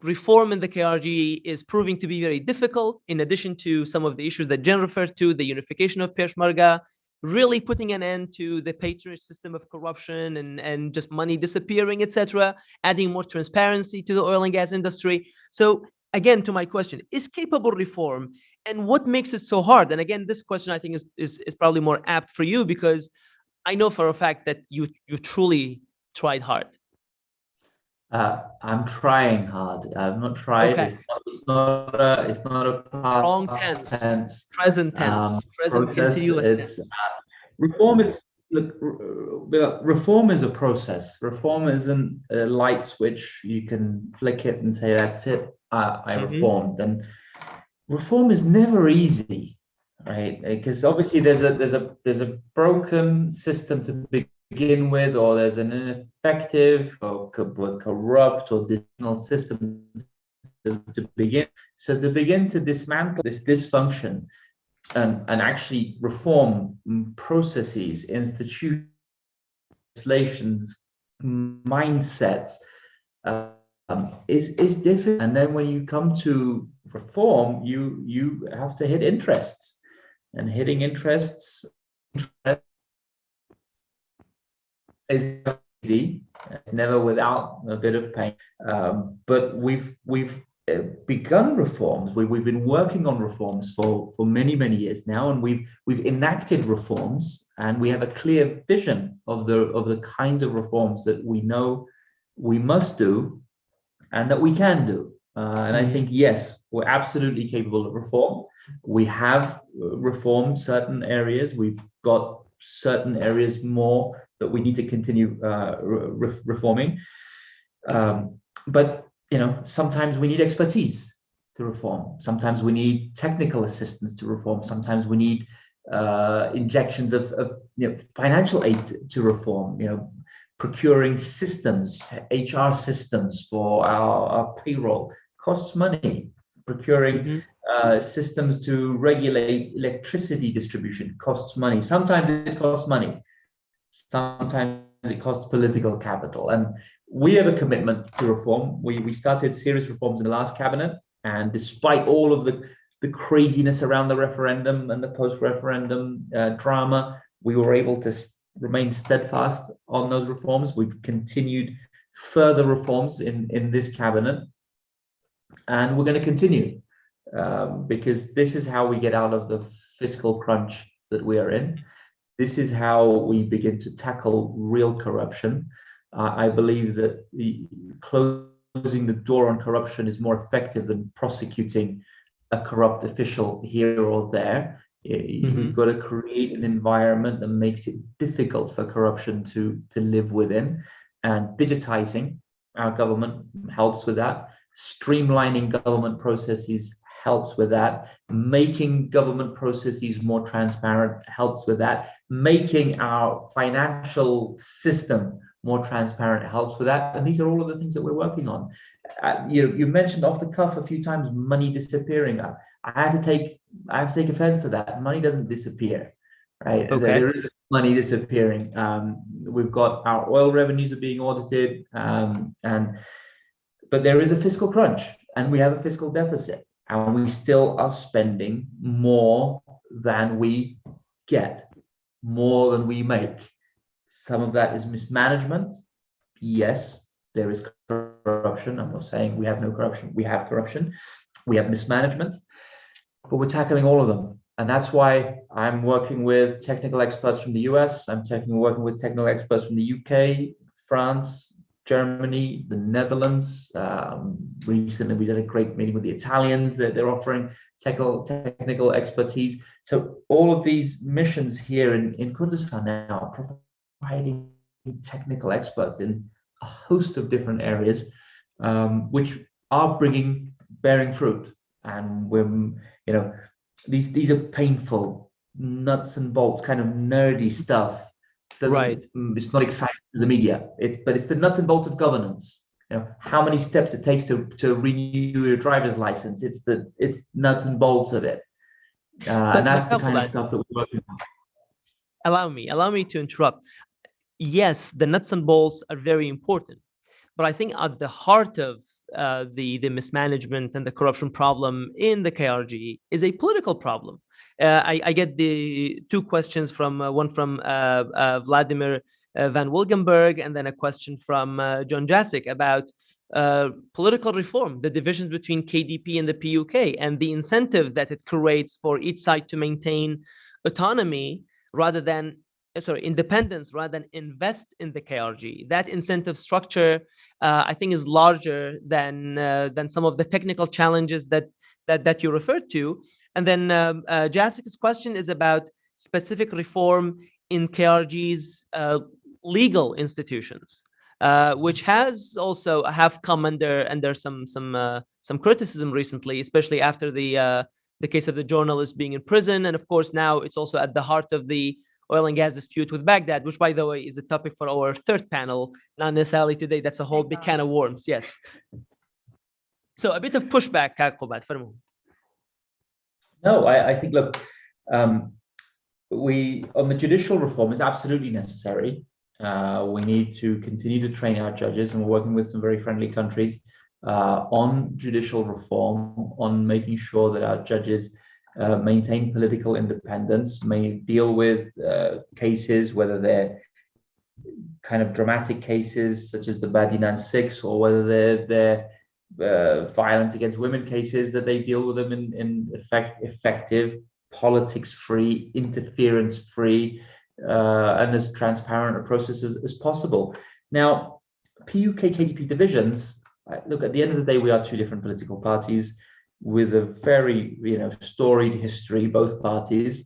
reform in the KRG is proving to be very difficult, in addition to some of the issues that Jen referred to, the unification of Peshmerga, really putting an end to the patronage system of corruption and just money disappearing, etc., adding more transparency to the oil and gas industry. So again, to my question, is capable reform, and what makes it so hard? And again, this question I think is probably more apt for you, because I know for a fact that you truly tried hard. I'm trying hard. I've not tried. Okay. It's not a past Wrong tense. Present tense. Present process. continuous tense. Reform is reform is a process. Reform isn't a light switch. You can flick it and say, "That's it. I reformed." And reform is never easy, right? Because obviously there's a broken system to begin with, or there's an ineffective or corrupt or dysfunctional system to begin. So to begin to dismantle this dysfunction and actually reform processes, institutions, legislations, mindsets is different. And then when you come to reform, you have to hit interests, and hitting interests is easy. It's never without a bit of pain. But we've begun reforms. We've been working on reforms for many years now, and we've enacted reforms, and we have a clear vision of the kinds of reforms that we know we must do and that we can do. And I think, yes, we're absolutely capable of reform. We have reformed certain areas. We've got certain areas more that we need to continue reforming. But sometimes we need expertise to reform. Sometimes we need technical assistance to reform. Sometimes we need injections of financial aid to reform. Procuring systems, HR systems for our payroll costs money. Procuring systems to regulate electricity distribution costs money. Sometimes it costs money. Sometimes it costs political capital. And we have a commitment to reform. We started serious reforms in the last cabinet. And despite all of the craziness around the referendum and the post-referendum drama, we were able to remain steadfast on those reforms. We've continued further reforms in this cabinet. And we're going to continue because this is how we get out of the fiscal crunch that we are in. This is how we begin to tackle real corruption. I believe that closing the door on corruption is more effective than prosecuting a corrupt official here or there. You've got to create an environment that makes it difficult for corruption to live within. And digitizing our government helps with that. Streamlining government processes helps with that. Making government processes more transparent helps with that. Making our financial system more transparent helps with that. And these are all of the things that we're working on. You mentioned off the cuff a few times money disappearing. I have to take offense to that. Money doesn't disappear, right? Okay. There is money disappearing. We've got our oil revenues are being audited, but there is a fiscal crunch, and we have a fiscal deficit, and we still are spending more than we get, more than we make. Some of that is mismanagement. Yes, there is corruption. I'm not saying we have no corruption. We have corruption. We have mismanagement, but we're tackling all of them. And that's why I'm working with technical experts from the US. I'm working with technical experts from the UK, France, Germany, the Netherlands. Recently, we did a great meeting with the Italians that they're offering technical expertise. So all of these missions here in Kurdistan now are providing technical experts in a host of different areas, which are bearing fruit. And these are painful, nuts and bolts, kind of nerdy stuff. Right. It's not exciting to the media. But it's the nuts and bolts of governance. how many steps it takes to renew your driver's license. It's nuts and bolts of it. And that's the kind of stuff that we're working on. Allow me to interrupt. Yes, the nuts and bolts are very important, but I think at the heart of the mismanagement and the corruption problem in the KRG is a political problem. I get the two questions from one from Vladimir Van Wilgenberg, and then a question from John Jasic about political reform, the divisions between KDP and the PUK, and the incentive that it creates for each side to maintain autonomy rather than independence rather than invest in the KRG. That incentive structure, I think, is larger than some of the technical challenges that you referred to. And then Jasic's question is about specific reform in KRG's legal institutions, which has also have come under some criticism recently, especially after the case of the journalist being in prison, and of course now it's also at the heart of the oil and gas dispute with Baghdad, which, by the way, is a topic for our third panel, not necessarily today. That's a whole big can of worms. Yes. So a bit of pushback, Qubad. No, I think, look, we on the judicial reform is absolutely necessary. We need to continue to train our judges, and we're working with some very friendly countries on judicial reform, on making sure that our judges maintain political independence, may deal with cases, whether they're kind of dramatic cases such as the Badinan 6, or whether they're violence against women cases, that they deal with them in effective, politics-free, interference-free, and as transparent a process as possible. Now, PUK KDP divisions, look, at the end of the day, we are two different political parties with a very, storied history, both parties.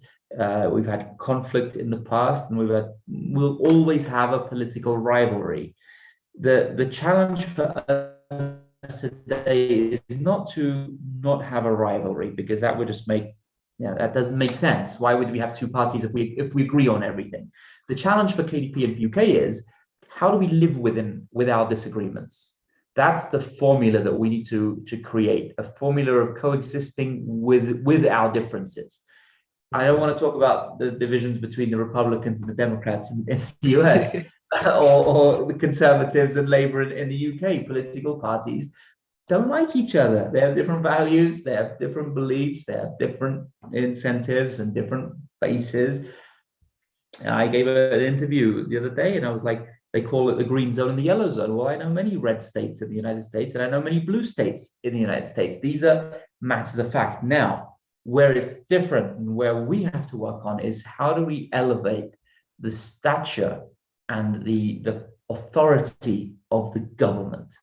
We've had conflict in the past, and we'll always have a political rivalry. The challenge for us today is not to not have a rivalry, because that would just that doesn't make sense. Why would we have two parties if we agree on everything? The challenge for KDP and PUK is, how do we live with our disagreements? That's the formula that we need to create, a formula of coexisting with our differences. I don't want to talk about the divisions between the Republicans and the Democrats in the US or the Conservatives and Labour in the UK. Political parties don't like each other. They have different values, they have different beliefs, they have different incentives and different bases. I gave an interview the other day, and I was like, they call it the green zone and the yellow zone. Well, I know many red states in the United States, and I know many blue states in the United States. These are matters of fact. Now, where it's different and where we have to work on is, how do we elevate the stature and the authority of the government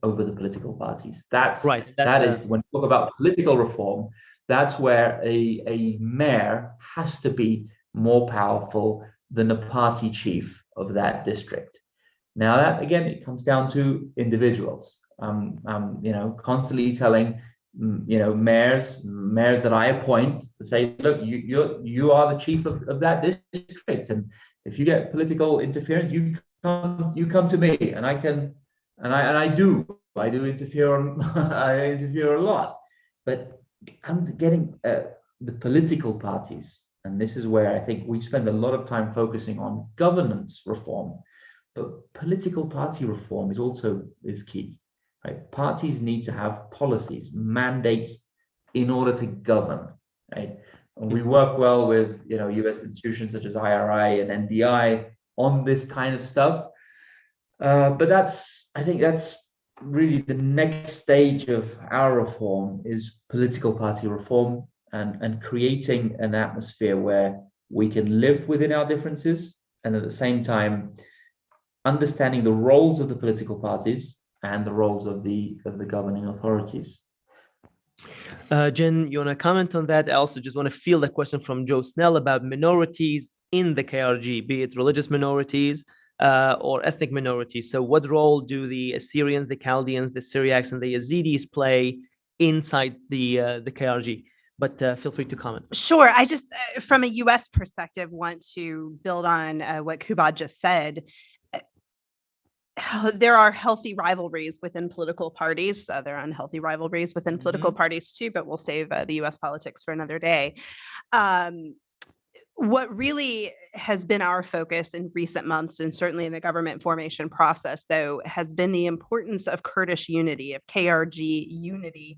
over the political parties? That's right. That is when we talk about political reform, that's where a mayor has to be more powerful than the party chief of that district. Now, that again, it comes down to individuals. Constantly telling mayors that I appoint to say, look, you are the chief of that district, and if you get political interference, you come to me, and I do interfere I interfere a lot. But I'm getting the political parties, and this is where I think we spend a lot of time focusing on governance reform, but political party reform is key. Right? Parties need to have policies, mandates in order to govern. Right? And we work well with U.S. institutions such as IRI and NDI on this kind of stuff. But I think that's really the next stage of our reform, is political party reform, and creating an atmosphere where we can live within our differences, and at the same time understanding the roles of the political parties and the roles of the governing authorities. Jen, you want to comment on that? I also just want to field a question from Joe Snell about minorities in the KRG, be it religious minorities or ethnic minorities. So what role do the Assyrians, the Chaldeans, the Syriacs, and the Yazidis play inside the KRG? But feel free to comment. Sure. I just, from a U.S. perspective, want to build on what Qubad just said. there are healthy rivalries within political parties. There are unhealthy rivalries within political parties too, but we'll save the U.S. politics for another day. What really has been our focus in recent months, and certainly in the government formation process, though, has been the importance of Kurdish unity, of KRG unity,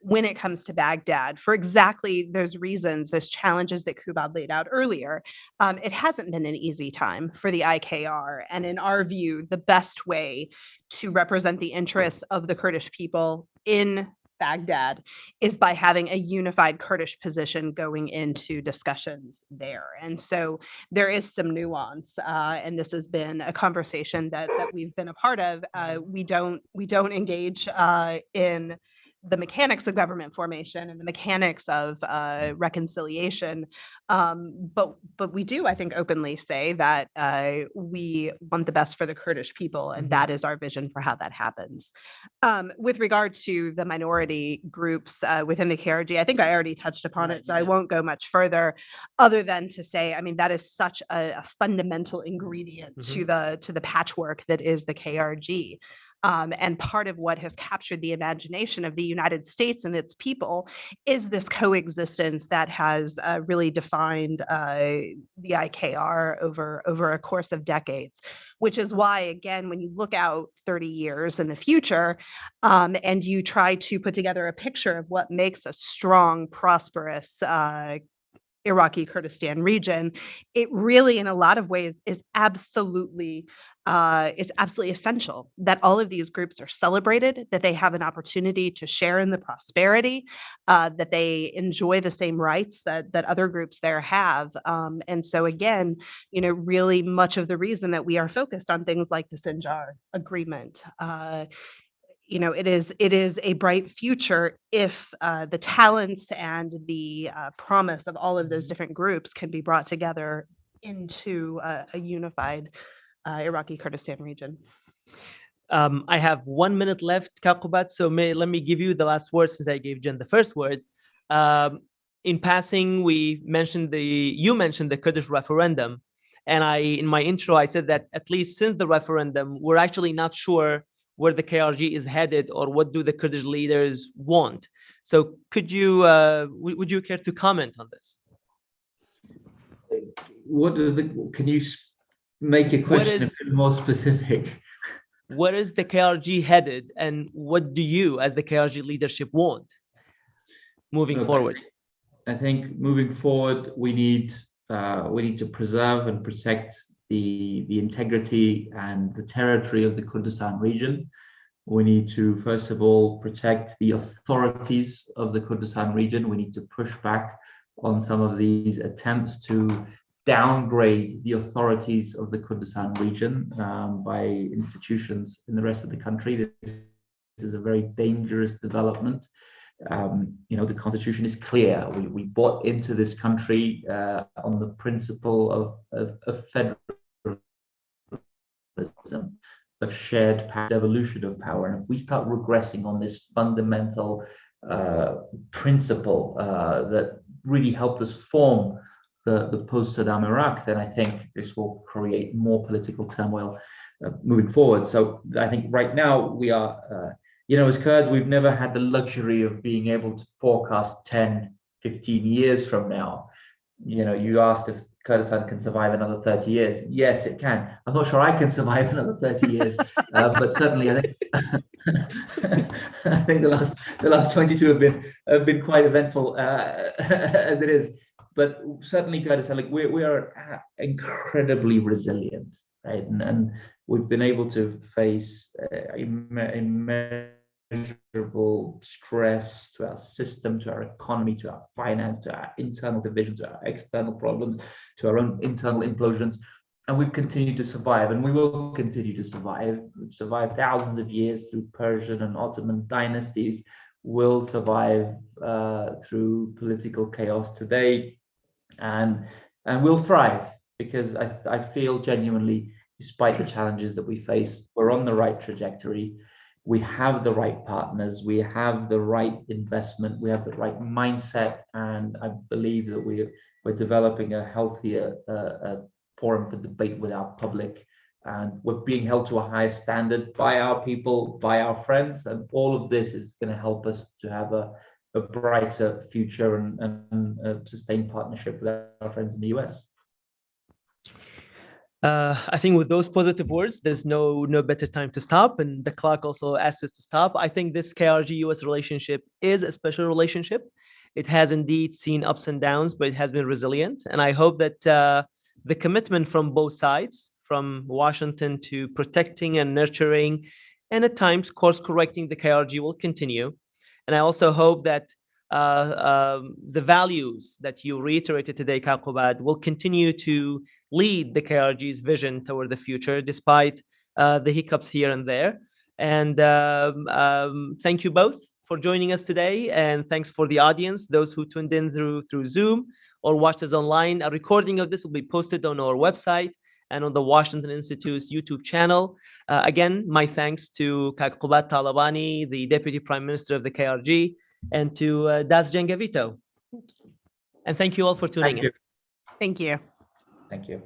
when it comes to Baghdad, for exactly those reasons, those challenges that Qubad laid out earlier. It hasn't been an easy time for the IKR. And in our view, the best way to represent the interests of the Kurdish people in Baghdad is by having a unified Kurdish position going into discussions there. And so there is some nuance, and this has been a conversation that we've been a part of. We don't engage in the mechanics of government formation and the mechanics of reconciliation, but we do, I think, openly say that we want the best for the Kurdish people, and that is our vision for how that happens. With regard to the minority groups within the KRG, I think I already touched upon it, so I won't go much further, other than to say, I mean, that is such a fundamental ingredient to the patchwork that is the KRG. And part of what has captured the imagination of the United States and its people is this coexistence that has really defined the IKR over a course of decades, which is why, again, when you look out 30 years in the future and you try to put together a picture of what makes a strong, prosperous Iraqi Kurdistan region, it really, in a lot of ways, is absolutely essential that all of these groups are celebrated, that they have an opportunity to share in the prosperity, that they enjoy the same rights that other groups there have. And so again, really much of the reason that we are focused on things like the Sinjar agreement, it is a bright future if the talents and the promise of all of those different groups can be brought together into a unified Iraqi Kurdistan region. I have 1 minute left, Qubad, so let me give you the last word since I gave Jen the first word. In passing, you mentioned the Kurdish referendum, and in my intro, I said that at least since the referendum, we're actually not sure where the KRG is headed or what do the Kurdish leaders want. So would you care to comment on this? Can you make your question a bit more specific? Where is the KRG headed, and what do you as the KRG leadership want moving forward? I think moving forward, we need to preserve and protect the integrity and the territory of the Kurdistan region. We need to, first of all, protect the authorities of the Kurdistan region. We need to push back on some of these attempts to downgrade the authorities of the Kurdistan region by institutions in the rest of the country. This is a very dangerous development. The constitution is clear. We bought into this country on the principle of federalism, of shared power, devolution of power. And if we start regressing on this fundamental principle that really helped us form the post-Saddam Iraq, then I think this will create more political turmoil moving forward. So I think right now we are, as Kurds, we've never had the luxury of being able to forecast 10, 15 years from now. You asked if Kurdistan can survive another 30 years. Yes, it can. I'm not sure I can survive another 30 years, but certainly I think the last 22 have been quite eventful as it is. But certainly Kurdistan, we are incredibly resilient, right? And we've been able to face immeasurable stress to our system, to our economy, to our finance, to our internal divisions, to our external problems, to our own internal implosions. And we've continued to survive, and we will continue to survive. We've survived thousands of years through Persian and Ottoman dynasties. We'll survive through political chaos today, and we'll thrive, because I feel genuinely, despite the challenges that we face, we're on the right trajectory. We have the right partners, we have the right investment, we have the right mindset, and I believe that we're developing a healthier forum for debate with our public and we're being held to a higher standard by our people, by our friends, and all of this is going to help us to have a brighter future and a sustained partnership with our friends in the US. I think with those positive words, there's no better time to stop, and the clock also asks us to stop. I think this KRG-US relationship is a special relationship. It has indeed seen ups and downs, but it has been resilient, and I hope that the commitment from both sides, from Washington to protecting and nurturing, and at times course-correcting the KRG, will continue. And I also hope that the values that you reiterated today, Qubad, will continue to lead the KRG's vision toward the future, despite the hiccups here and there. And thank you both for joining us today, and thanks for the audience, those who tuned in through Zoom or watched us online. A recording of this will be posted on our website and on the Washington Institute's YouTube channel. Again, my thanks to Qubad Talabani, the Deputy Prime Minister of the KRG, and to Jennifer Gavito. And thank you all for tuning in. Thank you. Thank you.